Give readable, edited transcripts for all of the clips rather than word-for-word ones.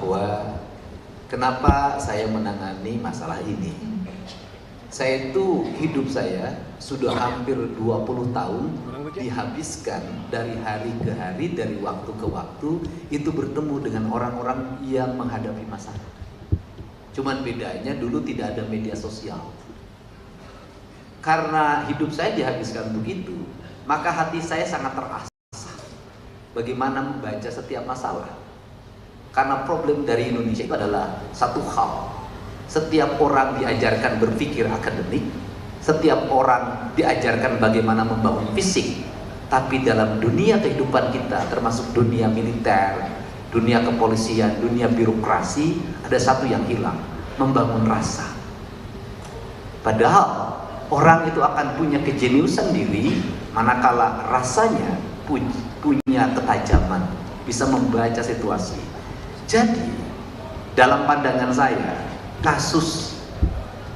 bahwa kenapa saya menangani masalah ini. Saya itu hidup saya sudah hampir 20 tahun dihabiskan dari hari ke hari, dari waktu ke waktu itu bertemu dengan orang-orang yang menghadapi masalah. Cuman bedanya dulu tidak ada media sosial. Karena hidup saya dihabiskan begitu, maka hati saya sangat terasah bagaimana membaca setiap masalah. Karena problem dari Indonesia itu adalah satu hal. Setiap orang diajarkan berpikir akademik, setiap orang diajarkan bagaimana membangun fisik, tapi dalam dunia kehidupan kita, termasuk dunia militer, dunia kepolisian, dunia birokrasi, ada satu yang hilang, membangun rasa. Padahal orang itu akan punya kejeniusan diri manakala rasanya punya ketajaman, bisa membaca situasi. Jadi dalam pandangan saya, kasus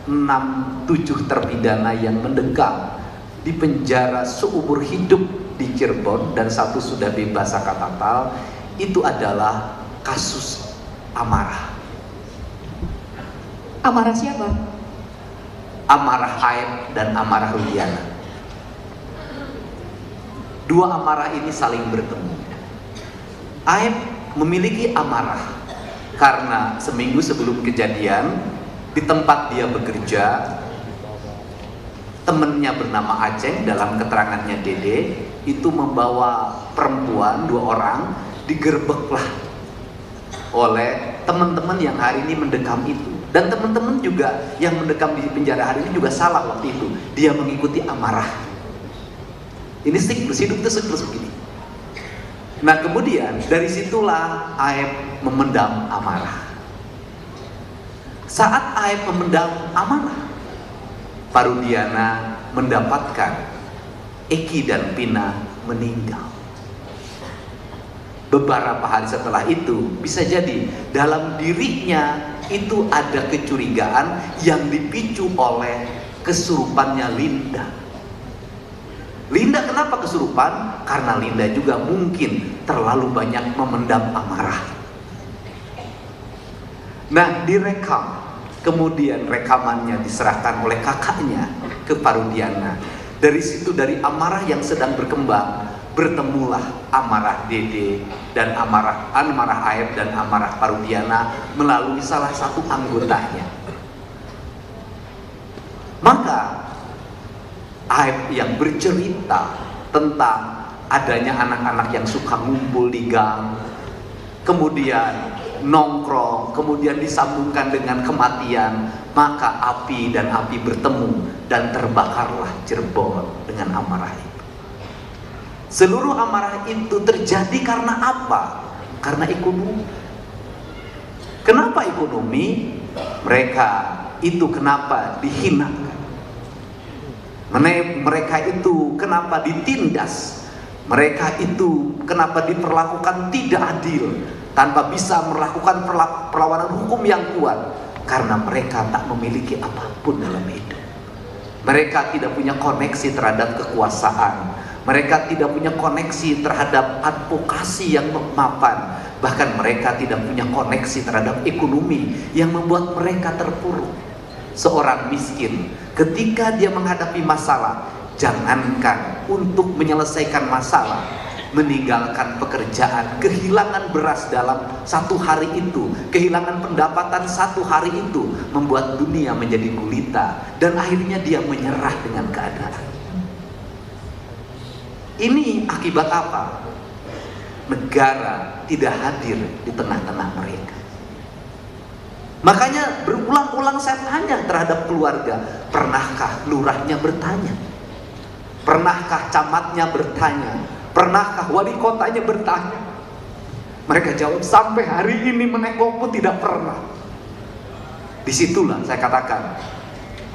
6-7 terpidana yang mendekam di penjara seumur hidup di Cirebon dan satu sudah bebas saka tatal, itu adalah kasus amarah. Amarah siapa? Amarah Aep dan amarah Rudiana. Dua amarah ini saling bertemu. Aep memiliki amarah karena seminggu sebelum kejadian di tempat dia bekerja, temennya bernama Aceng, dalam keterangannya Dede, itu membawa perempuan 2 orang, digerebeklah oleh teman-teman yang hari ini mendekam itu. Dan teman-teman juga yang mendekam di penjara hari ini juga salah waktu itu, dia mengikuti amarah. Ini siklus hidup itu siklus begini. Nah kemudian dari situlah Aep memendam amarah. Saat Aep memendam amarah, Parudiana mendapatkan Eki dan Pina meninggal. Beberapa hari setelah itu, bisa jadi dalam dirinya itu ada kecurigaan yang dipicu oleh kesurupannya Linda. Linda kenapa kesurupan? Karena Linda juga mungkin terlalu banyak memendam amarah. Nah, direkam. Kemudian rekamannya diserahkan oleh kakaknya ke Parudiana. Dari situ, dari amarah yang sedang berkembang, bertemulah amarah Dede dan amarah Aep dan amarah Parudiana melalui salah satu anggotanya. Maka Aep yang bercerita tentang adanya anak-anak yang suka ngumpul di gang, kemudian nongkrong, kemudian disambungkan dengan kematian, maka api dan api bertemu dan terbakarlah Cirebon dengan amarah itu. Seluruh amarah itu terjadi karena apa? Karena ekonomi. Kenapa ekonomi? Mereka itu kenapa dihinakan? Mereka itu kenapa ditindas? Mereka itu kenapa diperlakukan tidak adil, tanpa bisa melakukan perlawanan hukum yang kuat? Karena mereka tak memiliki apapun dalam hidup. Mereka tidak punya koneksi terhadap kekuasaan. Mereka tidak punya koneksi terhadap advokasi yang mapan. Bahkan mereka tidak punya koneksi terhadap ekonomi yang membuat mereka terpuruk. Seorang miskin ketika dia menghadapi masalah, jangankan untuk menyelesaikan masalah, meninggalkan pekerjaan, kehilangan beras dalam 1 hari itu, kehilangan pendapatan 1 hari itu, membuat dunia menjadi gulita, dan akhirnya dia menyerah dengan keadaan. Ini akibat apa? Negara tidak hadir di tengah-tengah mereka. Makanya berulang-ulang saya tanya terhadap keluarga, pernahkah lurahnya bertanya? Pernahkah camatnya bertanya? Pernahkah wali kotanya bertanya? Mereka jawab, sampai hari ini menengok pun tidak pernah. Disitulah saya katakan,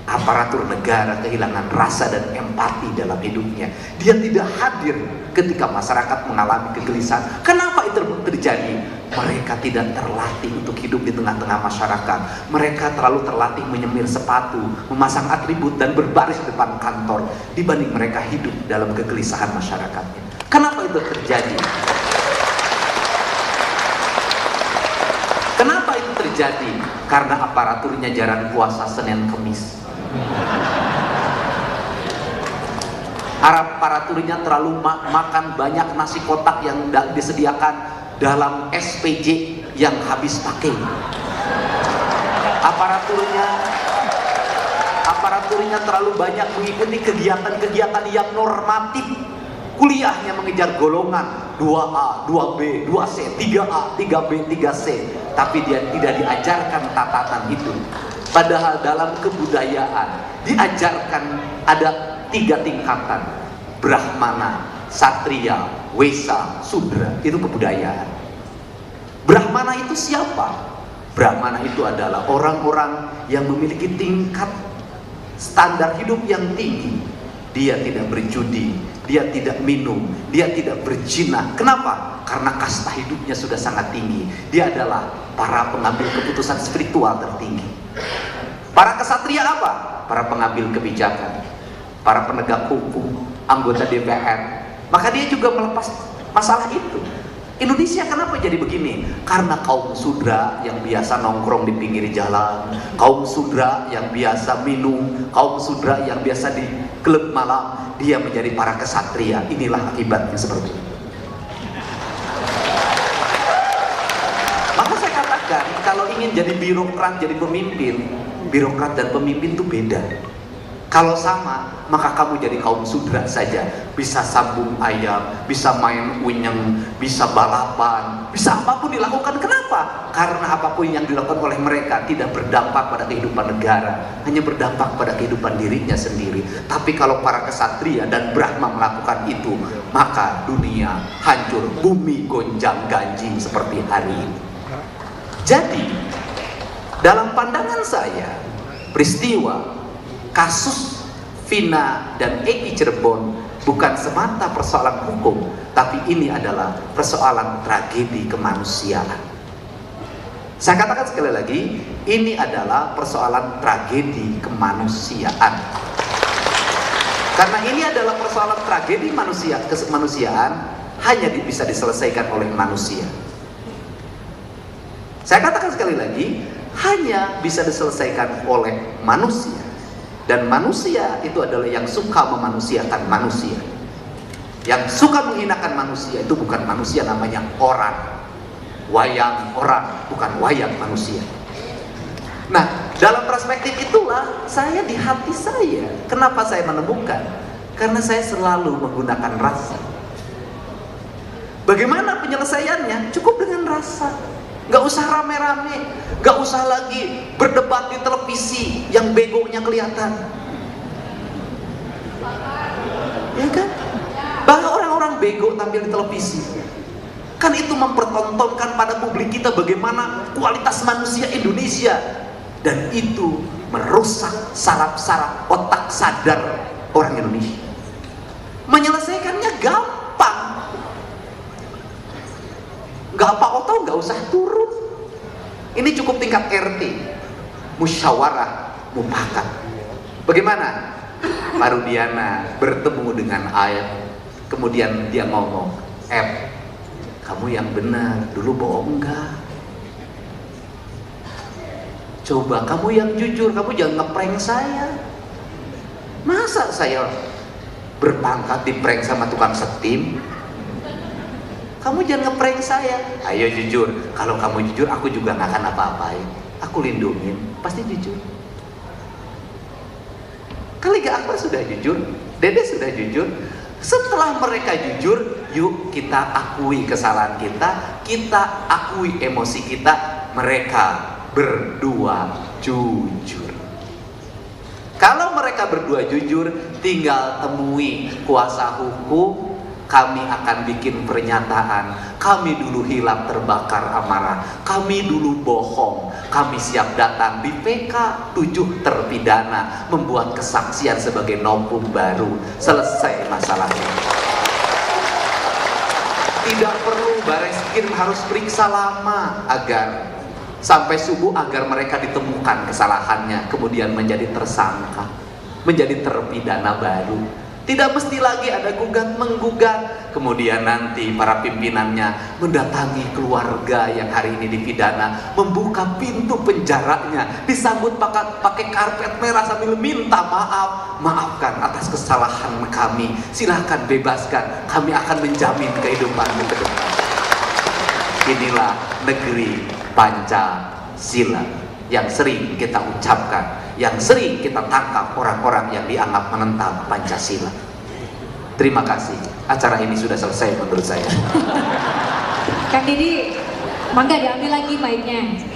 aparatur negara kehilangan rasa dan empati dalam hidupnya. Dia tidak hadir ketika masyarakat mengalami kegelisahan. Kenapa itu terjadi? Mereka tidak terlatih untuk hidup di tengah-tengah masyarakat. Mereka terlalu terlatih menyemir sepatu, memasang atribut dan berbaris di depan kantor, dibanding mereka hidup dalam kegelisahan masyarakatnya. Kenapa itu terjadi? Kenapa itu terjadi? Karena aparaturnya jarang puasa Senin Kemis. Aparaturnya terlalu makan banyak nasi kotak yang disediakan dalam SPJ yang habis pakai. Aparaturnya terlalu banyak mengikuti kegiatan-kegiatan yang normatif. Kuliahnya mengejar golongan 2A, 2B, 2C, 3A, 3B, 3C. Tapi dia tidak diajarkan tatanan itu. Padahal dalam kebudayaan diajarkan ada 3 tingkatan: Brahmana, Satria, Wesa, Sudra. Itu kebudayaan. Brahmana itu siapa? Brahmana itu adalah orang-orang yang memiliki tingkat standar hidup yang tinggi. Dia tidak berjudi, dia tidak minum, dia tidak berzina. Kenapa? Karena kasta hidupnya sudah sangat tinggi. Dia adalah para pengambil keputusan spiritual tertinggi. Para kesatria apa? Para pengambil kebijakan, para penegak hukum, anggota DPR. Maka dia juga melepas masalah itu. Indonesia kenapa jadi begini? Karena kaum sudra yang biasa nongkrong di pinggir jalan, kaum sudra yang biasa minum, kaum sudra yang biasa di klub malam, dia menjadi para kesatria. Inilah akibatnya seperti itu. Maka saya katakan, kalau ingin jadi birokrat, jadi pemimpin, birokrat dan pemimpin itu beda. Kalau sama, maka kamu jadi kaum sudra saja. Bisa sambung ayam, bisa main unyeng, bisa balapan, bisa apapun dilakukan. Kenapa? Karena apapun yang dilakukan oleh mereka tidak berdampak pada kehidupan negara, hanya berdampak pada kehidupan dirinya sendiri. Tapi kalau para kesatria dan Brahma melakukan itu, maka dunia hancur, bumi gonjang ganjing seperti hari ini. Jadi, dalam pandangan saya, peristiwa kasus Vina dan Eki Cirebon bukan semata persoalan hukum, tapi ini adalah persoalan tragedi kemanusiaan. Saya katakan sekali lagi, ini adalah persoalan tragedi kemanusiaan. Karena ini adalah persoalan tragedi kemanusiaan, hanya bisa diselesaikan oleh manusia. Saya katakan sekali lagi, hanya bisa diselesaikan oleh manusia. Dan manusia itu adalah yang suka memanusiakan manusia. Yang suka menghinakan manusia itu bukan manusia, namanya orang. Wayang orang, bukan wayang manusia. Nah, dalam perspektif itulah saya di hati saya, kenapa saya menemukan? Karena saya selalu menggunakan rasa. Bagaimana penyelesaiannya? Cukup dengan rasa. Gak usah rame-rame, gak usah lagi berdebat di televisi yang begonya kelihatan. Ya kan? Bahkan orang-orang bego tampil di televisi. Kan itu mempertontonkan pada publik kita bagaimana kualitas manusia Indonesia. Dan itu merusak saraf-saraf otak sadar orang Indonesia. Menyelesaikannya gampang. Gak apa-apa, gak usah turun. Ini cukup tingkat RT, musyawarah mufakat. Bagaimana? Pak Rudiana bertemu dengan Aep, kemudian dia ngomong, kamu yang benar, dulu bohong enggak? Coba kamu yang jujur, kamu jangan ngeprank saya. Masa saya berpangkat di prank sama tukang setim? Kamu jangan ngeprank saya. Ayo jujur. Kalau kamu jujur, aku juga gak akan apa-apain. Aku lindungin. Pasti jujur. Kali Liga Akbar sudah jujur, Dede sudah jujur. Setelah mereka jujur, yuk kita akui kesalahan kita akui emosi kita. Mereka berdua jujur. Kalau mereka berdua jujur, tinggal temui kuasa hukum. Kami akan bikin pernyataan, kami dulu hilang terbakar amarah, kami dulu bohong, kami siap datang di PK 7 terpidana, membuat kesaksian sebagai novum baru, selesai masalahnya. Tidak perlu Bareskrim harus periksa lama agar sampai subuh agar mereka ditemukan kesalahannya, kemudian menjadi tersangka, menjadi terpidana baru. Tidak mesti lagi ada gugat-menggugat, kemudian nanti para pimpinannya mendatangi keluarga yang hari ini dipidana, membuka pintu penjaranya, disambut pakai karpet merah sambil minta maaf. Maafkan atas kesalahan kami, silahkan bebaskan, kami akan menjamin kehidupanmu ke depan. Inilah negeri Pancasila yang sering kita ucapkan, yang sering kita tangkap orang-orang yang dianggap menentang Pancasila. Terima kasih, acara ini sudah selesai menurut saya. Kang Didi, mangga diambil lagi mic-nya.